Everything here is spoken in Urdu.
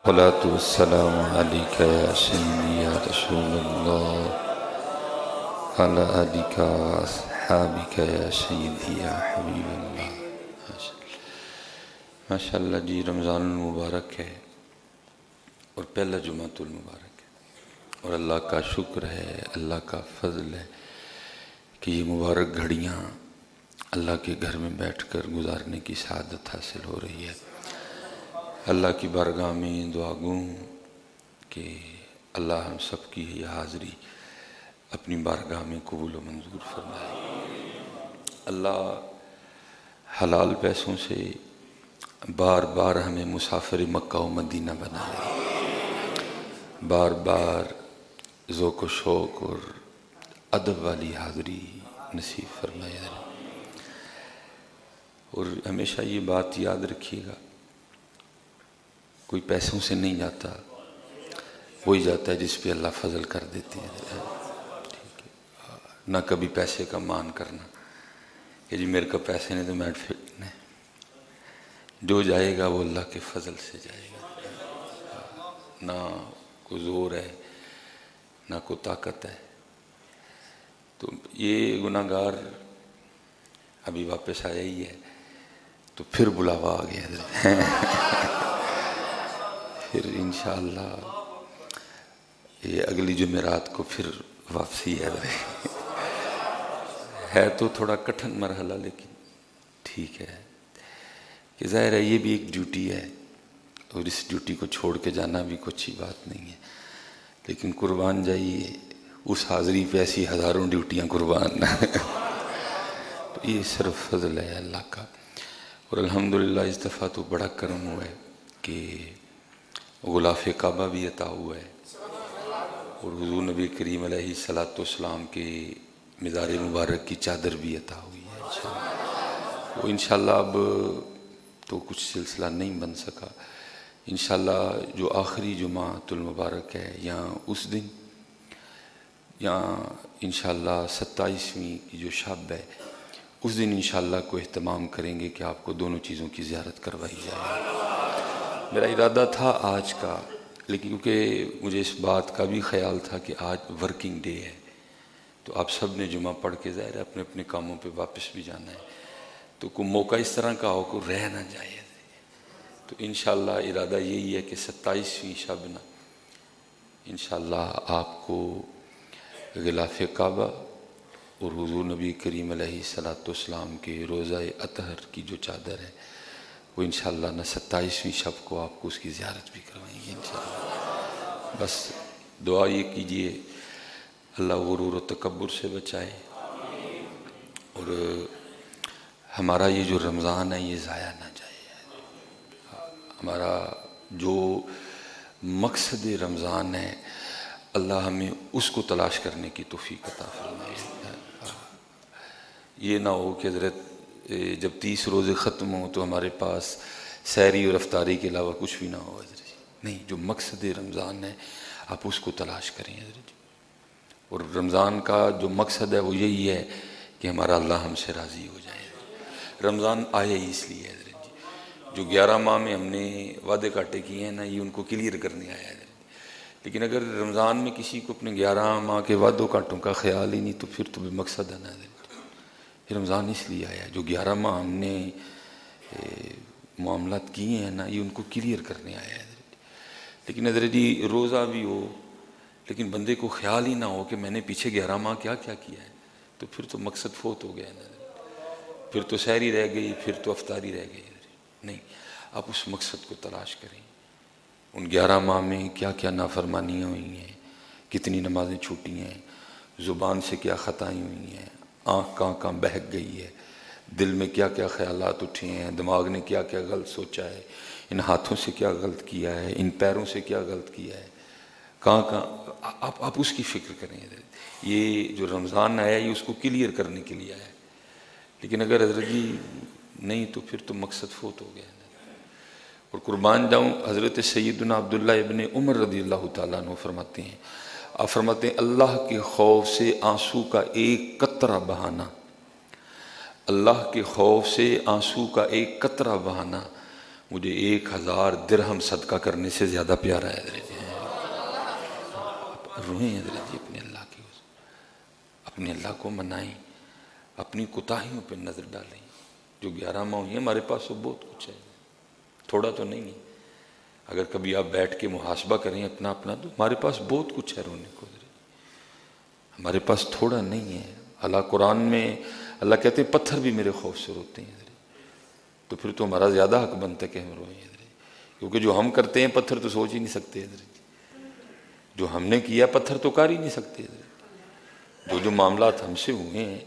الصلاة والسلام عليك يا سيدي يا رسول الله على آلك وأصحابك يا سيدي يا حبیب اللہ. ماشاء اللہ جی، رمضان المبارک ہے اور پہلا جمعۃ المبارک ہے، اور اللہ کا شکر ہے، اللہ کا فضل ہے کہ یہ مبارک گھڑیاں اللہ کے گھر میں بیٹھ کر گزارنے کی سعادت حاصل ہو رہی ہے. اللہ کی بارگاہ میں دعا گوں کہ اللہ ہم سب کی یہ حاضری اپنی بارگاہ میں قبول و منظور فرمائے. اللہ حلال پیسوں سے بار بار ہمیں مسافر مکہ و مدینہ بنائے، بار بار ذوق و شوق اور ادب والی حاضری نصیب فرمائے. اور ہمیشہ یہ بات یاد رکھیے گا، کوئی پیسوں سے نہیں جاتا، وہی جاتا ہے جس پہ اللہ فضل کر دیتے ہیں. نہ کبھی پیسے کا مان کرنا کہ جی میرے کو پیسے نہیں تو میں فٹ نہیں. جو جائے گا وہ اللہ کے فضل سے جائے گا. نہ کوئی زور ہے نہ کوئی طاقت ہے. تو یہ گناہ گار ابھی واپس آیا ہی ہے تو پھر بلاوا آ گیا پھر انشاءاللہ یہ اگلی جمعرات کو پھر واپسی ہے تو تھوڑا کٹھن مرحلہ، لیکن ٹھیک ہے کہ ظاہر ہے یہ بھی ایک ڈیوٹی ہے اور اس ڈیوٹی کو چھوڑ کے جانا بھی کوئی اچھی بات نہیں ہے. لیکن قربان جائیے اس حاضری پہ ایسی ہزاروں ڈیوٹیاں قربان تو یہ صرف فضل ہے اللہ کا. اور الحمدللہ اس دفعہ تو بڑا کرم ہوا ہے کہ غلاف کعبہ بھی عطا ہوا ہے اور حضور نبی کریم علیہ السلام کے مزار مبارک کی چادر بھی عطا ہوئی ہے. وہ انشاءاللہ اب تو کچھ سلسلہ نہیں بن سکا. انشاءاللہ جو آخری جمعۃ المبارک ہے یا اس دن یا انشاءاللہ 27ویں کی جو شب ہے اس دن انشاءاللہ کو اہتمام کریں گے کہ آپ کو دونوں چیزوں کی زیارت کروائی جائے. میرا ارادہ تھا آج کا، لیکن کیونکہ مجھے اس بات کا بھی خیال تھا کہ آج ورکنگ ڈے ہے تو آپ سب نے جمعہ پڑھ کے ظاہر ہے اپنے اپنے کاموں پہ واپس بھی جانا ہے، تو کوئی موقع اس طرح کا ہو کوئی رہ نہ جائے. تو انشاءاللہ ارادہ یہی ہے کہ 27ویں شب نا انشاءاللہ آپ کو غلاف کعبہ اور حضور نبی کریم علیہ السلام کے روضہ اطہر کی جو چادر ہے وہ انشاءاللہ نا 27ویں شب کو آپ کو اس کی زیارت بھی کروائیں گے انشاءاللہ. بس دعا یہ کیجئے اللہ غرور و تکبر سے بچائے اور ہمارا یہ جو رمضان ہے یہ ضائع نہ جائے. ہمارا جو مقصد رمضان ہے اللہ ہمیں اس کو تلاش کرنے کی توفیق عطا فرمائے. یہ نہ ہو کہ حضرت جب 30 روزے ختم ہوں تو ہمارے پاس سحری اور افطاری کے علاوہ کچھ بھی نہ ہو. حضرت نہیں، جو مقصد رمضان ہے آپ اس کو تلاش کریں حضرت. اور رمضان کا جو مقصد ہے وہ یہی ہے کہ ہمارا اللہ ہم سے راضی ہو جائے. رمضان آیا ہی اس لیے حضرت جی، جو 11 ماہ میں ہم نے وعدے کاٹے کیے ہیں نا یہ ان کو کلیئر کرنے آیا ہے. لیکن اگر رمضان میں کسی کو اپنے 11 ماہ کے وعدوں کاٹوں کا خیال ہی نہیں تو پھر تو بھی مقصد ہے نا. رمضان اس لیے آیا جو 11 ماہ ہم نے معاملات کیے ہیں نا یہ ان کو کلیئر کرنے آیا ہے. لیکن حضرت جی روزہ بھی ہو لیکن بندے کو خیال ہی نہ ہو کہ میں نے پیچھے 11 ماہ کیا کیا کیا ہے تو پھر تو مقصد فوت ہو گیا نا. پھر تو سحری رہ گئی، پھر تو افطاری رہ گئی. نہیں، آپ اس مقصد کو تلاش کریں. ان 11 ماہ میں کیا کیا نافرمانیاں ہوئی ہیں، کتنی نمازیں چھوٹی ہیں، زبان سے کیا خطائیں ہوئی ہیں، آنکھ کہاں بہک گئی ہے، دل میں کیا کیا خیالات اٹھے ہیں، دماغ نے کیا کیا غلط سوچا ہے، ان ہاتھوں سے کیا غلط کیا ہے، ان پیروں سے کیا غلط کیا ہے، کہاں آپ اس کی فکر کریں. یہ جو رمضان آیا یہ اس کو کلیئر کرنے کے لیے آیا ہے. لیکن اگر حضرت جی نہیں تو پھر تو مقصد فوت ہو گیا. اور قربان جاؤں حضرت سیدنا عبداللہ ابن عمر رضی اللہ تعالیٰ عنہ فرماتے ہیں، آپ فرماتے ہیں اللہ کے خوف سے آنسو کا ایک قطرہ بہانا، اللہ کے خوف سے آنسو کا ایک قطرہ بہانا مجھے 1000 درہم صدقہ کرنے سے زیادہ پیارا ہے حضرت جی. روئیں حضرت جی اپنے اللہ کی، اپنے اللہ کو منائیں، اپنی کوتاہیوں پہ نظر ڈالیں. جو 11 ماہ ہوئی ہیں ہمارے پاس تو بہت کچھ ہے، تھوڑا تو نہیں ہے. اگر کبھی آپ بیٹھ کے محاسبہ کریں اپنا تو ہمارے پاس بہت کچھ ہے رونے کو. ہمارے پاس تھوڑا نہیں ہے. اللہ قرآن میں اللہ کہتے ہیں پتھر بھی میرے خوف سے روتے ہیں. تو پھر تو ہمارا زیادہ حق بنتا ہے کہ ہم روئیں، کیونکہ جو ہم کرتے ہیں پتھر تو سوچ ہی نہیں سکتے. جو ہم نے کیا پتھر تو کر ہی نہیں سکتے. جو معاملات ہم سے ہوئے ہیں